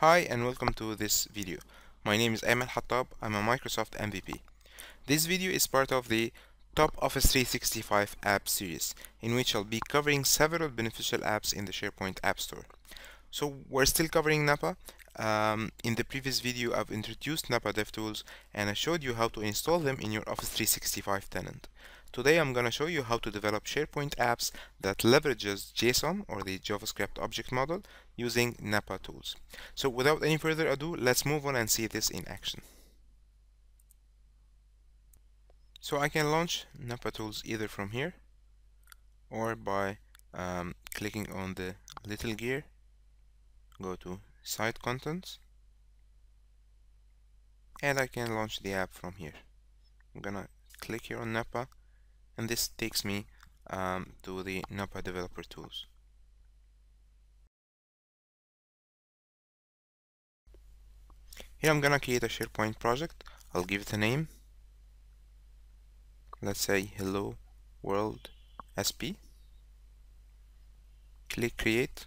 Hi and welcome to this video. My name is El-Hattab. I'm a Microsoft MVP. This video is part of the Top Office 365 app series, in which I'll be covering several beneficial apps in the SharePoint App Store. So we're still covering NAPA. In the previous video, I've introduced NAPA DevTools and I showed you how to install them in your Office 365 tenant. Today I'm going to show you how to develop SharePoint apps that leverages JSOM or the JavaScript object model using NAPA tools. So without any further ado, let's move on and see this in action. So I can launch NAPA tools either from here or by clicking on the little gear, go to Site Contents, and I can launch the app from here. I'm gonna click here on NAPA, and this takes me to the NAPA Developer Tools. Here I'm gonna create a SharePoint project. I'll give it a name. Let's say Hello World SP. Click Create.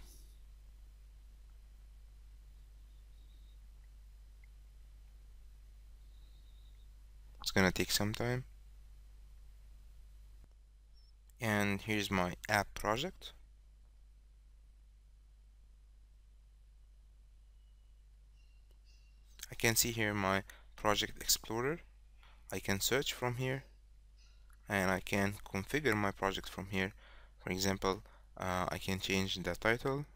It's gonna take some time. And here's my app project. I can see here my project explorer. I can search from here and I can configure my project from here. For example, I can change the title,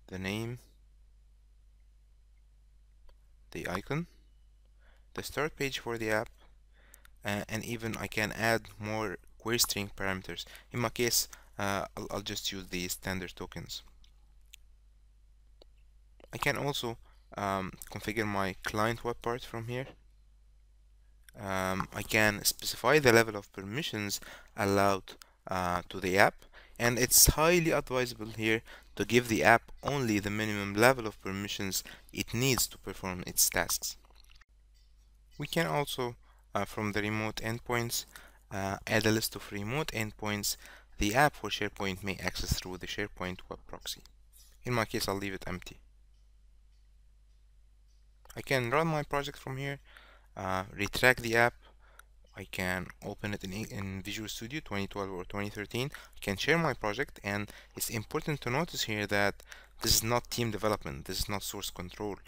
the name, the icon, the start page for the app, and even I can add more query string parameters. In my case, I'll just use the standard tokens. I can also configure my client web part from here. I can specify the level of permissions allowed to the app, and it's highly advisable here to give the app only the minimum level of permissions it needs to perform its tasks. We can also, from the remote endpoints, add a list of remote endpoints the app for SharePoint may access through the SharePoint web proxy. In my case, I'll leave it empty. I can run my project from here, retract the app. I can open it in Visual Studio 2012 or 2013. I can share my project, and it's important to notice here that this is not team development. This is not source control.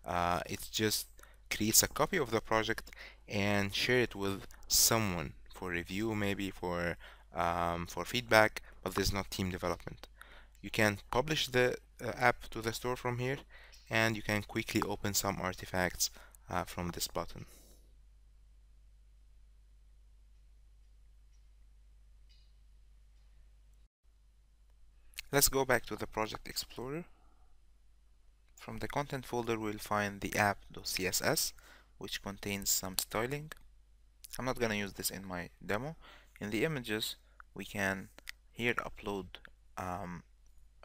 It just creates a copy of the project and share it with someone for review, maybe for feedback, but this is not team development. You can publish the app to the store from here, and you can quickly open some artifacts from this button. Let's go back to the Project Explorer. From the content folder, we'll find the app.css, which contains some styling. I'm not gonna use this in my demo. In the images, we can here upload,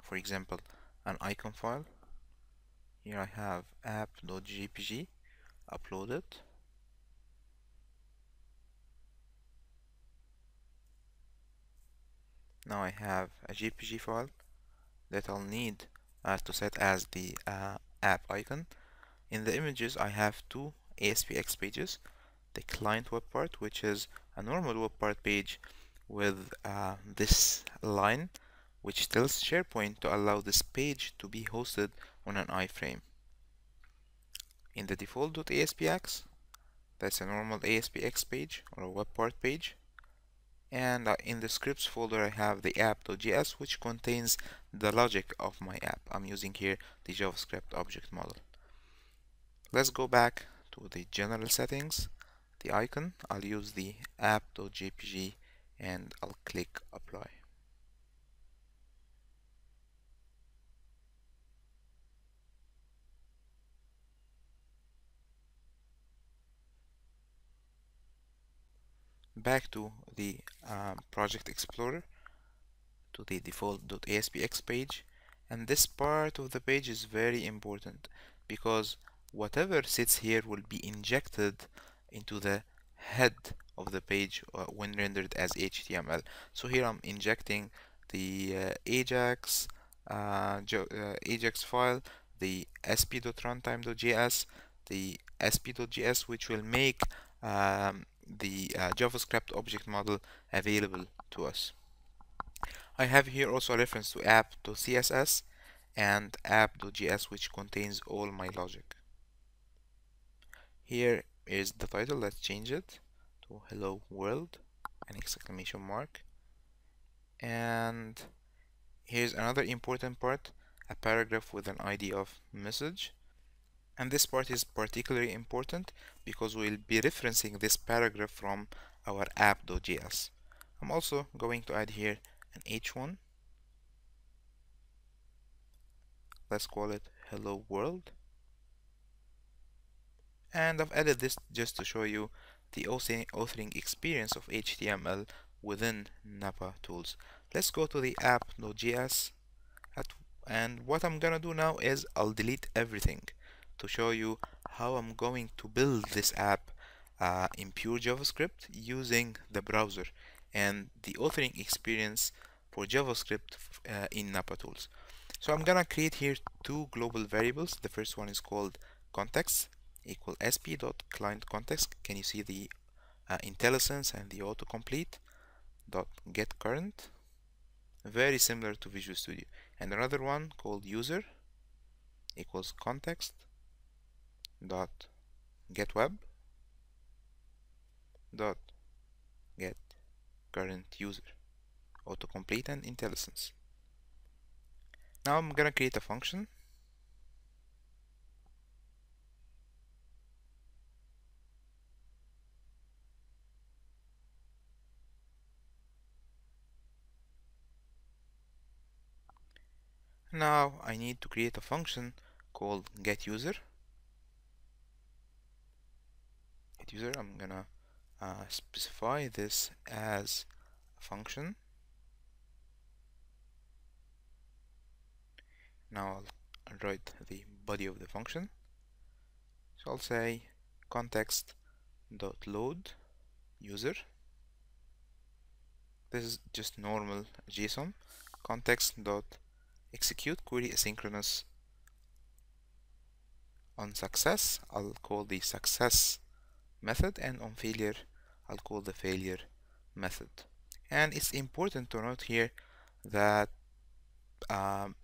for example, an icon file. Here I have app.jpg, upload it. Now I have a JPG file that I'll need to set as the app icon. In the images, I have two ASPX pages. The client web part, which is a normal web part page with this line, which tells SharePoint to allow this page to be hosted on an iframe. In the default.aspx, that's a normal ASPX page or a web part page. And in the scripts folder, I have the app.js, which contains the logic of my app. I'm using here the JavaScript object model. Let's go back to the general settings. The icon, I'll use the app.jpg and I'll click apply. Back to the Project Explorer, to the default.aspx page, and this part of the page is very important because whatever sits here will be injected into the head of the page when rendered as HTML. So here I'm injecting the Ajax Ajax file the sp.runtime.js, the sp.js, which will make the JavaScript object model available to us. I have here also a reference to app.css and app.js, which contains all my logic. Here is the title. Let's change it to hello world, an exclamation mark. And here's another important part, a paragraph with an ID of message. And this part is particularly important because we'll be referencing this paragraph from our app.js. I'm also going to add here an h1. Let's call it hello world. And I've added this just to show you the authoring experience of HTML within NAPA tools. Let's go to the app.js, and what I'm gonna do now is I'll delete everything to show you how I'm going to build this app in pure JavaScript using the browser and the authoring experience for JavaScript in NAPA tools. So I'm gonna create here two global variables. The first one is called context equal sp.clientContext. Can you see the IntelliSense and the autocomplete dot get current? Very similar to Visual Studio. And another one called user equals context dot get web dot get current user, autocomplete and IntelliSense. Now I'm gonna create a function. Now I need to create a function called getUser. GetUser, I'm gonna specify this as a function. Now I'll write the body of the function. So I'll say context.load user. This is just normal JSON. Context.execute query asynchronous on success. I'll call the success method, and on failure I'll call the failure method. And it's important to note here that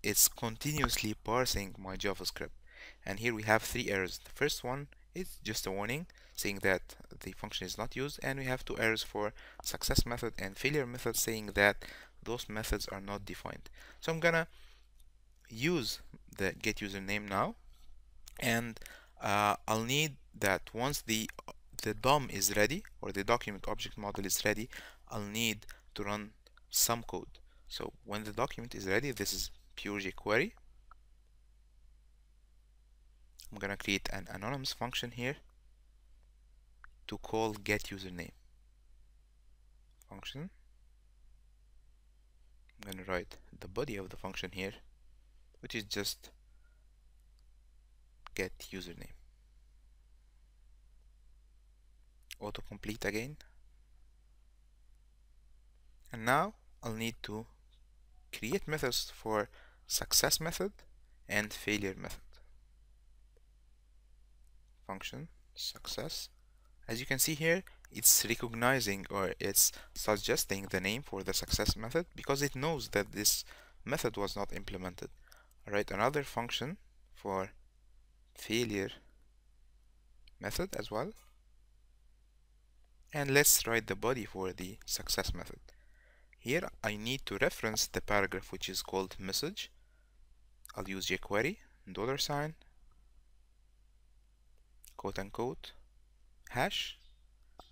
it's continuously parsing my JavaScript. And here we have three errors. The first one is just a warning saying that the function is not used, and we have two errors for success method and failure method saying that those methods are not defined. So I'm gonna use the get username now, and I'll need that once the DOM is ready, or the document object model is ready, I'll need to run some code. So when the document is ready, this is pure jQuery. I'm gonna create an anonymous function here to call get username function. I'm gonna write the body of the function here, which is just get username. Autocomplete again. And now I'll need to create methods for success method and failure method. Function success. As you can see here, it's recognizing, or it's suggesting the name for the success method because it knows that this method was not implemented. I'll write another function for failure method as well. And let's write the body for the success method. Here I need to reference the paragraph which is called message. I'll use jQuery $, quote unquote, hash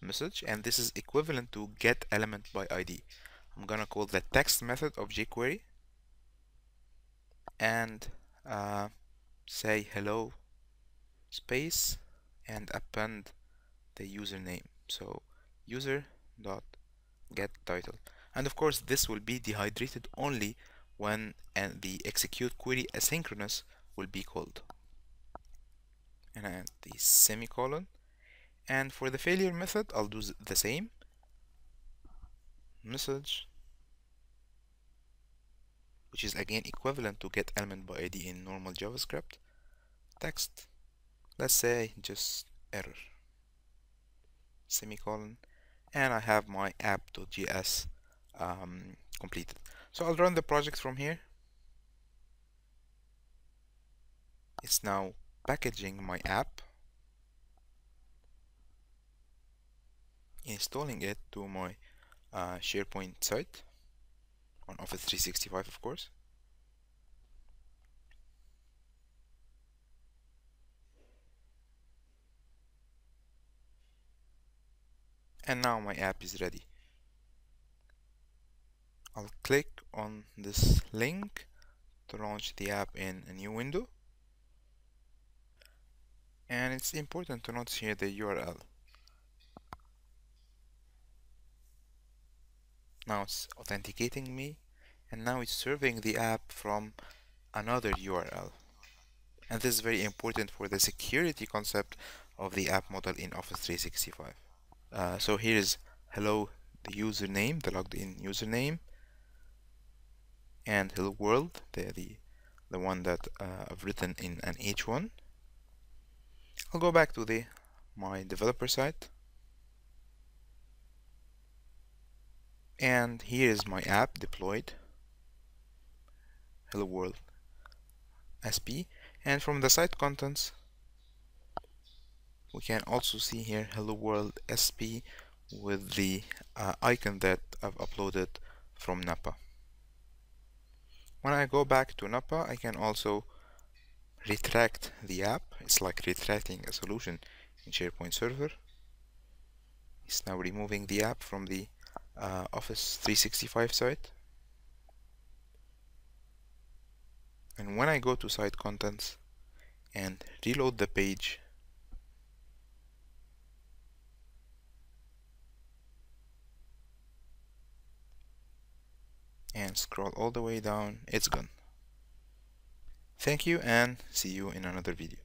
message, and this is equivalent to get element by ID. I'm gonna call the text method of jQuery and say hello space and append the username. So user dot get title, and of course this will be dehydrated only when the execute query asynchronous will be called, and add the semicolon. And for the failure method I'll do the same, message, which is again equivalent to get element by ID in normal JavaScript, text. Let's say just error, semicolon, and I have my app.js completed. So I'll run the project from here. It's now packaging my app, installing it to my SharePoint site on Office 365, of course. And now my app is ready. I'll click on this link to launch the app in a new window. And it's important to notice here the URL. Now it's authenticating me, and now it's serving the app from another URL. And this is very important for the security concept of the app model in Office 365. So here's hello, the username, the logged in username, and hello world, the one that I've written in an H1. I'll go back to my developer site, and here is my app deployed, hello world SP, and from the site contents we can also see here hello world SP with the icon that I've uploaded from NAPA. When I go back to NAPA, I can also retract the app. It's like retracting a solution in SharePoint Server. It's now removing the app from the Office 365 site. And when I go to site contents and reload the page, and scroll all the way down, it's gone. Thank you, and see you in another video.